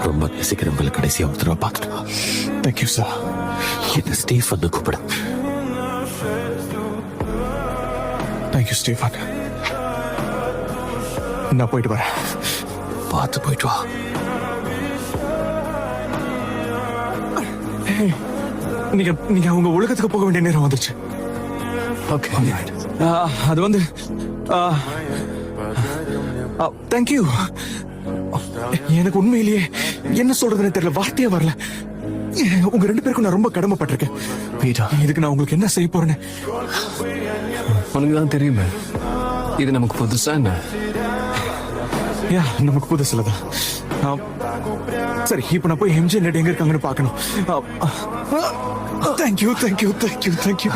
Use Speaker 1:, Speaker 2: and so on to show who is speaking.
Speaker 1: ரொம்ப நேசிக்கிறவங்களை கடைசியா ஒரு தடவை பார்த்துட்டு வா.
Speaker 2: Thank you sir.
Speaker 1: என்ன ஸ்டீஃபன் கூப்பிட.
Speaker 2: Thank you Stephen. நான் போயிட்டு வரேன்.
Speaker 1: பார்த்து போயிட்டு வா.
Speaker 2: நீங்க நீங்க உங்க ஒழுக்கத்துக்கு போக வேண்டிய நேரம் வந்துருச்சு.
Speaker 1: ஓகே.
Speaker 2: அது வந்து தேங்க்யூ. எனக்கு உண்மையிலேயே என்ன சொல்றதுன்னு தெரியல, வார்த்தையே வரல. உங்க ரெண்டு பேருக்கும் நான் ரொம்ப கடமைப்பட்டிருக்கேன்.
Speaker 1: பீட்டர்,
Speaker 2: இதுக்கு நான் உங்களுக்கு என்ன செய்ய போறேன்னு
Speaker 1: உனக்கு தான் தெரியுமே. இது நமக்கு புதுசா என்ன?
Speaker 2: யா, நமக்கு புதுசுல தான். சரி, இப்ப நான் போய் எம்ஜி நெட் எங்க இருக்காங்கன்னு பார்க்கணும். Thank you thank you thank you thank you.